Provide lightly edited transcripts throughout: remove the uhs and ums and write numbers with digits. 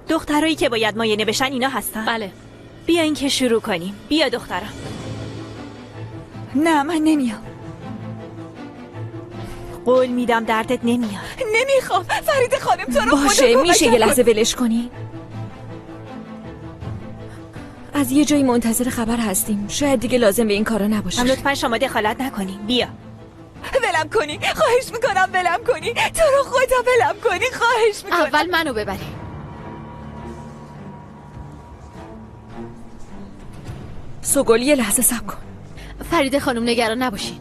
دخترایی که باید معاینه بشن اینا هستن؟ بله. بیاین که شروع کنیم. بیا دخترم. نه من نمیام. قول میدم دردت نمیاد. نمیخوام. فرید خانم تو رو باشه میشه یه لحظه ولش کنی؟ از یه جایی منتظر خبر هستیم. شاید دیگه لازم به این کارا نباشه. لطفا شما دخالت نکنین. بیا. ولم کنی. خواهش میکنم ولم کنی. تو رو خدا ولم کنی. خواهش میکنم. اول منو ببری. سوگل یه لحظه صبر کن. فرید خانم نگران نباشین.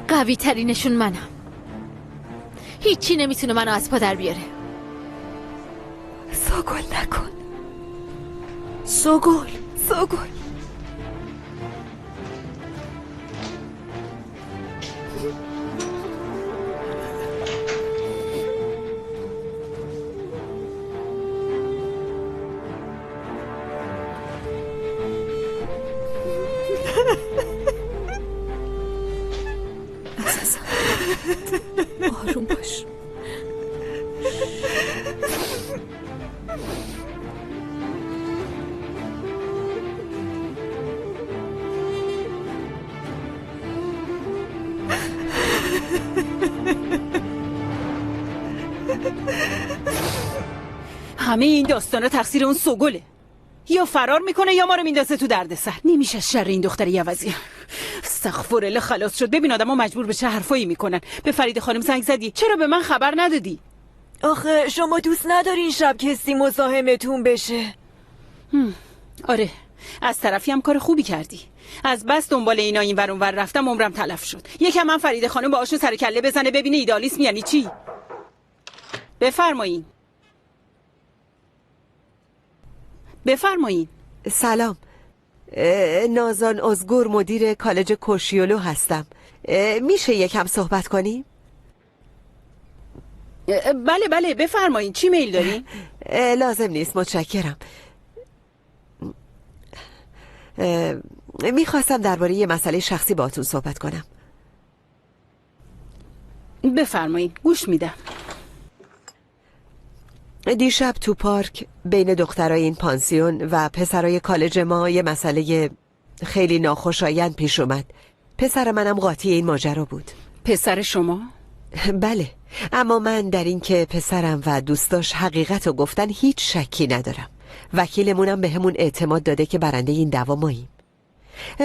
قوی ترینشون منم. هیچی نمیتونه منو از پا در بیاره. سوگل نکن. سوگل. آروم باش. همه این داستانا تقصیر اون سوگله. یا فرار میکنه یا ما رو میندازه تو دردسر. نمیشه از شر این دختر عوضی. استغفرالله خلاص شد. ببین آدمو مجبور به چه حرفایی میکنن. به فرید خانم زنگ زدی؟ چرا به من خبر ندادی؟ آخه شما دوست ندارین شب کسی مزاحمتون بشه. آره از طرفی هم کار خوبی کردی. از بس دنبال اینا این ور اون ور رفتم عمرم تلف شد. یکم من فرید خانم باهاشون سر کله بزنه ببینه ایدالیسم یعنی چی. بفرمایین. سلام. نازان ازگور مدیر کالج کوشیولو هستم. میشه یکم صحبت کنیم؟ بله بفرمایین. چی میل داری؟ لازم نیست متشکرم. میخواستم درباره یه مسئله شخصی باهاتون صحبت کنم. بفرمایین گوش میدم. دیشب تو پارک بین دخترای این پانسیون و پسرای کالج ما یه مسئله خیلی ناخوشایند پیش اومد. پسر منم قاطی این ماجرا بود. پسر شما؟ بله، اما من در این که پسرم و دوستاش حقیقت رو گفتن هیچ شکی ندارم. وکیلمونم به همون اعتماد داده که برنده این دعوا ماییم.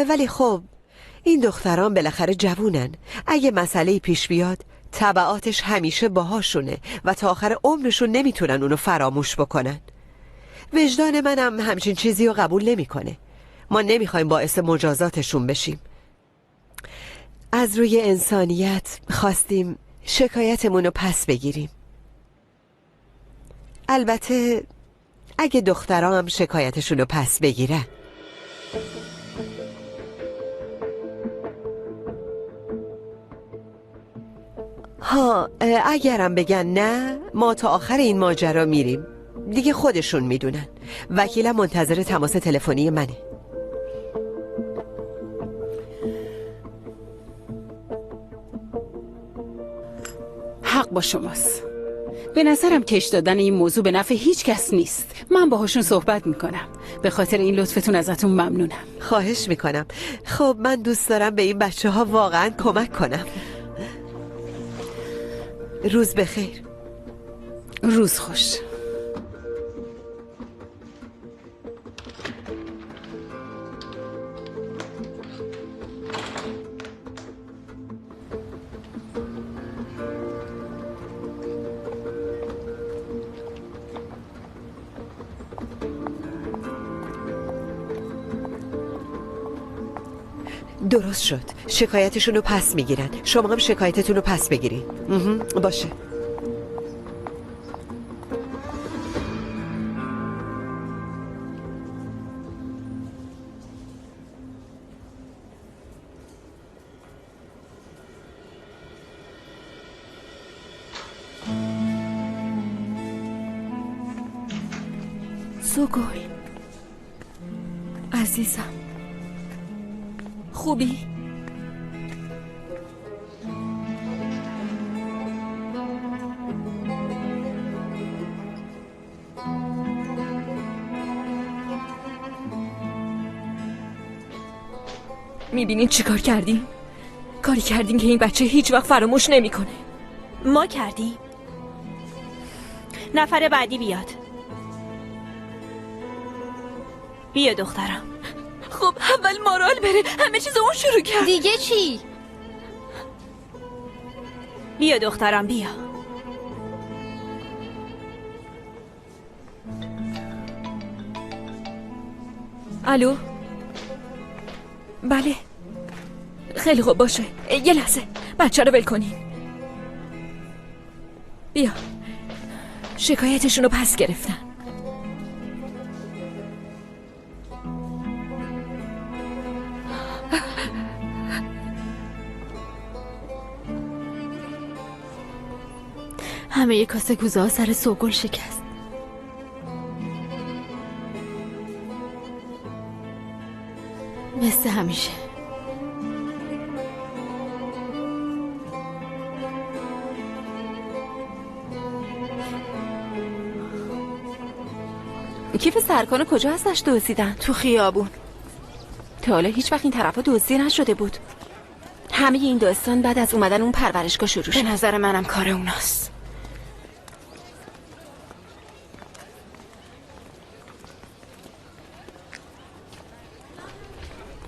ولی خب این دختران بالاخره جوونن. اگه مسئله پیش بیاد تبعاتش همیشه باهاشونه و تا آخر عمرشون نمیتونن اونو فراموش بکنن. وجدان منم همچین چیزی رو قبول نمیکنه. ما نمیخوایم باعث مجازاتشون بشیم. از روی انسانیت خواستیم شکایتمون رو پس بگیریم. البته اگه دخترها هم شکایتشون رو پس بگیرن. اگرم بگن نه، ما تا آخر این ماجرا میریم. دیگه خودشون میدونن. وکیلم منتظر تماس تلفنی منه. حق با شماست. به نظرم کش دادن این موضوع به نفع هیچ کس نیست. من باهاشون صحبت میکنم. به خاطر این لطفتون ازتون ممنونم. خواهش میکنم. خب من دوست دارم به این بچه ها واقعا کمک کنم. روز بخیر. روز خوش. درست شد. شکایتشون رو پس میگیرن. شما هم شکایتتون رو پس بگیرین. باشه. سوگل عزیزم، خوبی؟ میبینین چی کار کردیم؟ کاری کردین که این بچه هیچ وقت فراموش نمیکنه. ما کردیم. نفر بعدی بیاد. بیا دخترم. خب اول مارال بره، همه چیز اون شروع کرد. دیگه چی؟ بیا دخترم بیا. الو؟ بله خیلی خوب باشه. یه لحظه بچه رو ول کنین. بیا شکایتشون رو پس گرفتن. همه ی کاسه کوزه ها سر سوگل شکست. مثل همیشه. کیف سرکانو کجا ازش دزدیدن؟ تو خیابون. تا حالا هیچ وقت این طرفا دزدی نشده بود. همه این داستان بعد از اومدن اون پرورشگاه شروع شد. به نظر منم کار اوناست.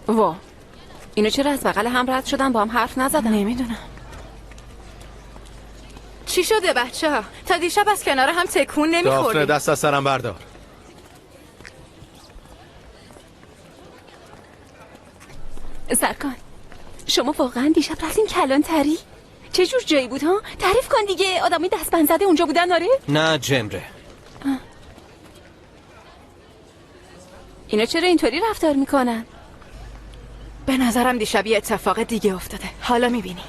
وا، اینو چرا از بغل هم رد شدن با هم حرف نزدن؟ نمیدونم. چی شده بچه ها؟ تا دیشب از کنار هم تکون نمیخوردیم. دافنه دست از سرم بردار. سرکان، شما واقعا دیشب رفتین کلانتری؟ چه جور جایی بود ها؟ تعریف کن دیگه. آدمی دستبند زده اونجا بودن آره؟ نه جمره. اینا چرا اینطوری رفتار میکنن؟ به نظرم دیشب یه اتفاق دیگه افتاده. حالا میبینی.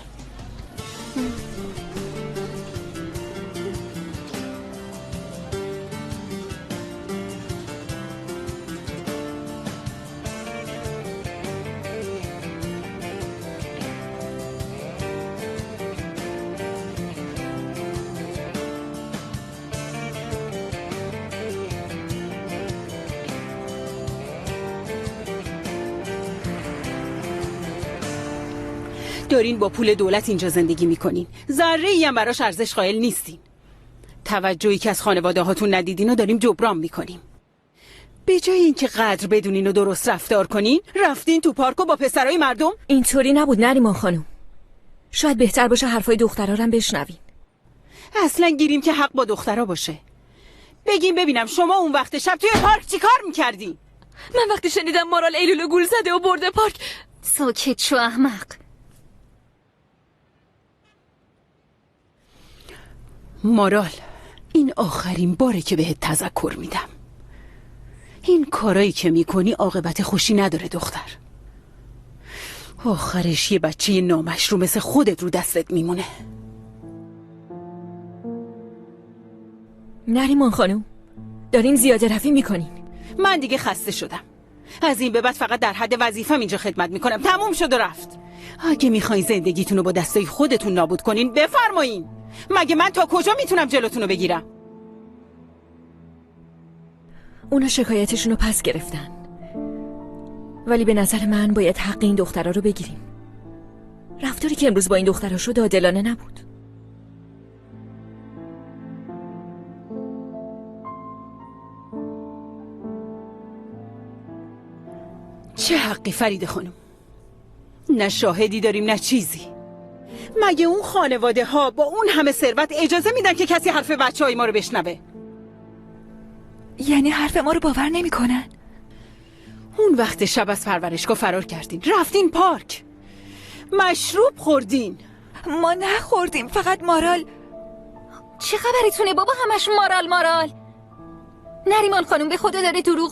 دارین با پول دولت اینجا زندگی میکنین، ذره‌ای هم براش ارزش قائل نیستین. توجهی که از خانواده هاتون ندیدین و داریم جبران میکنیم. به جای اینکه قدر بدونین و درست رفتار کنین، رفتین تو پارک و با پسرای مردم. اینطوری نبود نریمان خانم. شاید بهتر باشه حرفای دخترها رو هم بشنوین. اصلا گیریم که حق با دخترها باشه. بگیم ببینم شما اون وقت شب توی پارک چی کار میکردین؟ من وقتی شنیدم مارال ایلولو گول زده و برده پارک. ساکت شو احمق. مارال، این آخرین باره که بهت تذکر میدم. این کارایی که میکنی عاقبت خوشی نداره دختر. آخرش یه بچه نامشروع مثل خودت رو دستت میمونه. نریمان خانم دارین زیاده روی میکنین. من دیگه خسته شدم. از این به بعد فقط در حد وظیفه‌م اینجا خدمت میکنم. تموم شد و رفت. اگه میخواین زندگیتون رو با دستای خودتون نابود کنین بفرمایین. مگه من تا کجا میتونم جلوتون رو بگیرم؟ اونا شکایتشون رو پس گرفتن، ولی به نظر من باید حق این دخترها رو بگیریم. رفتاری که امروز با این دخترها شد عادلانه نبود. چه حقی فرید خانم؟ نه شاهدی داریم نه چیزی. مگه اون خانواده ها با اون همه ثروت اجازه میدن که کسی حرف بچه های ما رو بشنوه؟ یعنی حرف ما رو باور نمیکنن؟ اون وقت شب از پرورشگاه فرار کردین، رفتین پارک، مشروب خوردین. ما نخوردیم، فقط مارال. چه خبریتونه بابا همش مارال مارال؟ نریمان خانم به خدا داره دروغ